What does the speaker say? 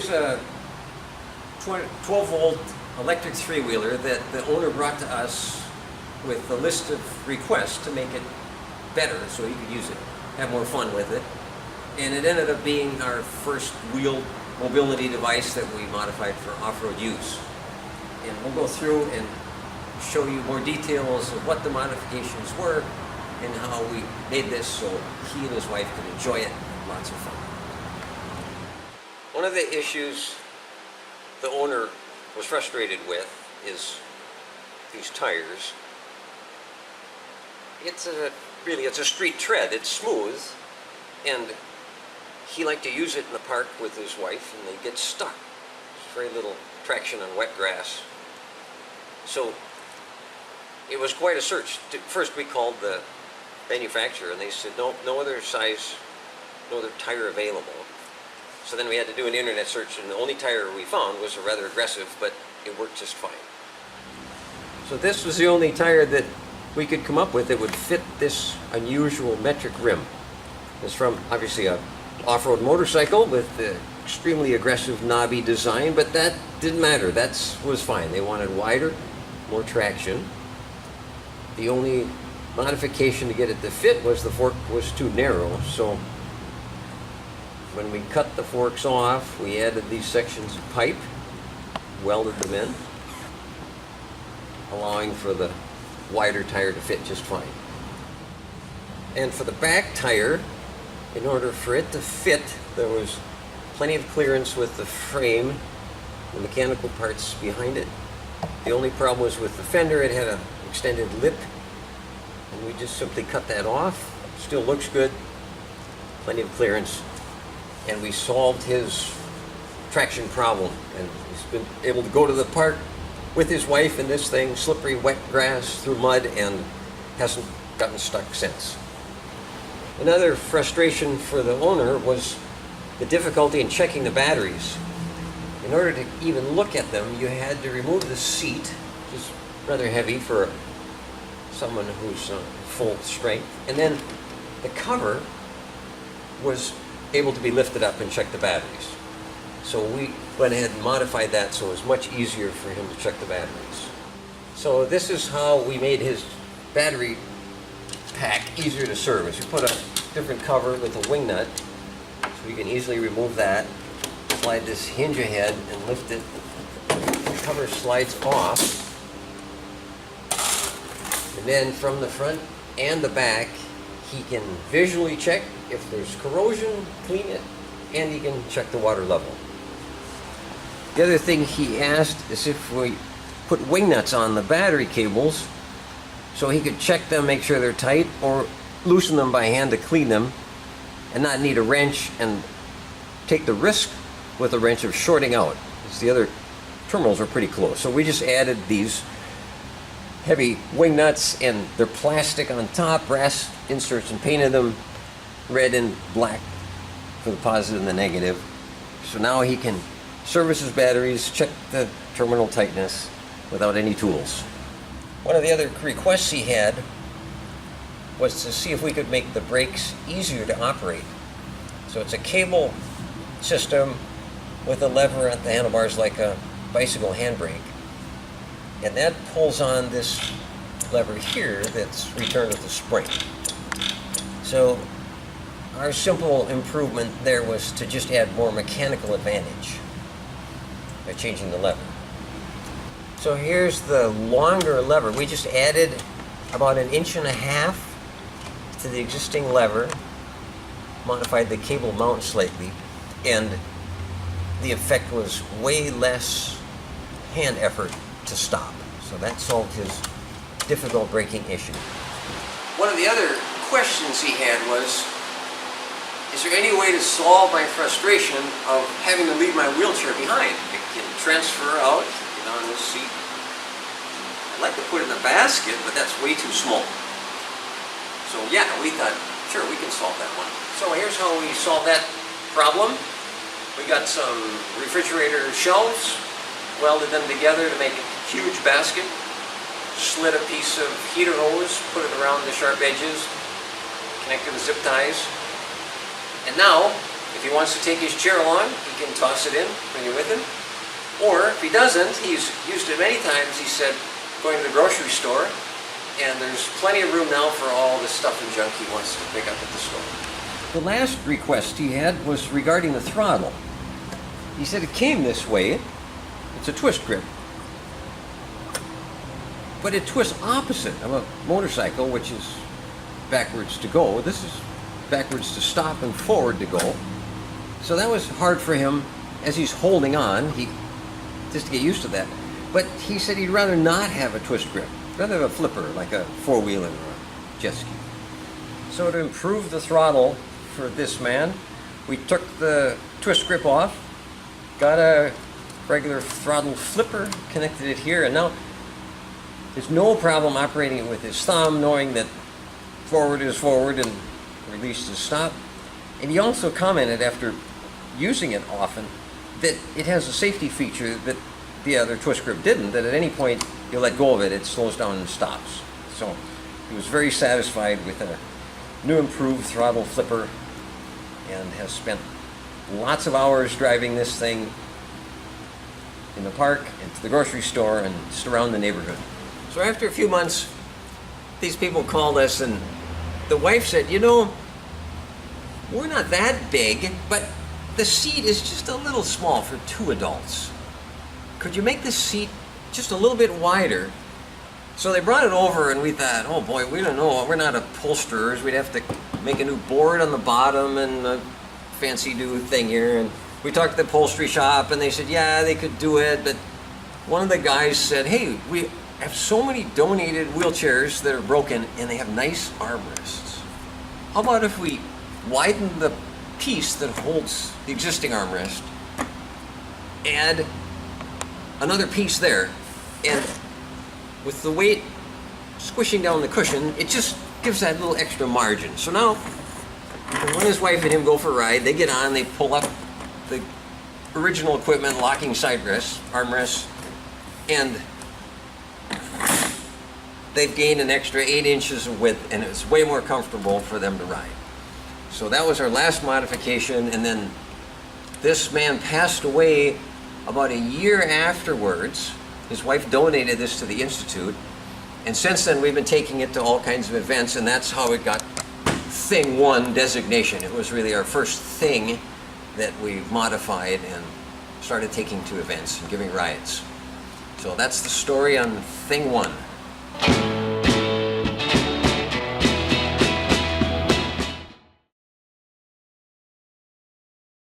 Here's a 12-volt electric three-wheeler that the owner brought to us with a list of requests to make it better so he could use it, have more fun with it. And it ended up being our first wheeled mobility device that we modified for off-road use. And we'll go through and show you more details of what the modifications were and how we made this so he and his wife could enjoy it. Lots of fun. One of the issues the owner was frustrated with is these tires. It's a street tread. It's smooth, and he liked to use it in the park with his wife, and they get stuck. There's very little traction on wet grass. So it was quite a search. First we called the manufacturer, and they said no other size, no other tire available. So then we had to do an internet search, and the only tire we found was a rather aggressive, but it worked just fine. So this was the only tire that we could come up with that would fit this unusual metric rim. It's from obviously a off-road motorcycle with the extremely aggressive knobby design, but that didn't matter. That was fine. They wanted wider, more traction. The only modification to get it to fit was the fork was too narrow. So when we cut the forks off, we added these sections of pipe, welded them in, allowing for the wider tire to fit just fine. And for the back tire, in order for it to fit, there was plenty of clearance with the frame, the mechanical parts behind it. The only problem was with the fender. It had an extended lip, and we just simply cut that off. Still looks good, plenty of clearance, and we solved his traction problem. And he's been able to go to the park with his wife in this thing, slippery wet grass through mud, and hasn't gotten stuck since. Another frustration for the owner was the difficulty in checking the batteries. In order to even look at them, you had to remove the seat, which is rather heavy for someone who's full strength, and then the cover was able to be lifted up and check the batteries. So we went ahead and modified that so it was much easier for him to check the batteries. So this is how we made his battery pack easier to service. We put a different cover with a wing nut, so we can easily remove that, slide this hinge ahead and lift it. The cover slides off, and then from the front and the back he can visually check if there's corrosion, clean it, and he can check the water level. The other thing he asked is if we put wing nuts on the battery cables so he could check them, make sure they're tight, or loosen them by hand to clean them and not need a wrench and take the risk with a wrench of shorting out, because the other terminals are pretty close. So we just added these heavy wing nuts, and they're plastic on top, brass inserts, and painted them red and black for the positive and the negative. So now he can service his batteries, check the terminal tightness without any tools. One of the other requests he had was to see if we could make the brakes easier to operate. So it's a cable system with a lever at the handlebars like a bicycle handbrake. And that pulls on this lever here that's returned with a spring. So our simple improvement there was to just add more mechanical advantage by changing the lever. So here's the longer lever. We just added about 1.5 inches to the existing lever, modified the cable mount slightly, and the effect was way less hand effort to stop. So that solved his difficult braking issue. One of the other questions he had was, is there any way to solve my frustration of having to leave my wheelchair behind? It can transfer out, get on this seat. I'd like to put it in a basket, but that's way too small. So yeah, we thought, sure, we can solve that one. So here's how we solved that problem. We got some refrigerator shelves, welded them together to make a huge basket, slid a piece of heater hose, put it around the sharp edges, connected with zip ties. And now If he wants to take his chair along, he can toss it in when you're with him. Or if he doesn't, he's used it many times, he said, going to the grocery store, and there's plenty of room now for all the stuff and junk he wants to pick up at the store. The last request he had was regarding the throttle. He said it came this way. It's a twist grip. But it twists opposite of a motorcycle, which is backwards to go. This is backwards to stop and forward to go. So that was hard for him as he's holding on, just to get used to that. But he said he'd rather not have a twist grip, rather have a flipper, like a four-wheeler or a jet ski. So to improve the throttle for this man, we took the twist grip off, got a regular throttle flipper, connected it here, and now there's no problem operating it with his thumb, knowing that forward is forward and release is stop. And he also commented after using it often that it has a safety feature that the other twist grip didn't, that at any point you let go of it, it slows down and stops. So he was very satisfied with a new improved throttle flipper and has spent lots of hours driving this thing in the park and to the grocery store and just around the neighborhood. So after a few months, these people called us and the wife said, you know, we're not that big, but the seat is just a little small for two adults. Could you make the seat just a little bit wider? So they brought it over and we thought, oh boy, we don't know, we're not upholsterers, we'd have to make a new board on the bottom and a fancy new thing here. And we talked to the upholstery shop and they said, yeah, they could do it, but one of the guys said, hey, we have so many donated wheelchairs that are broken and they have nice armrests. How about if we widen the piece that holds the existing armrest, add another piece there, and with the weight squishing down the cushion, it just gives that little extra margin. So now, when his wife and him go for a ride, they get on, they pull up the original equipment, locking side rests, armrests, and they've gained an extra 8 inches of width, and it's way more comfortable for them to ride. So that was our last modification, and then this man passed away about a year afterwards. His wife donated this to the Institute, and since then we've been taking it to all kinds of events, and that's how it got Thing 1 designation. It was really our first thing that we modified and started taking to events and giving rides. So that's the story on Thing 1.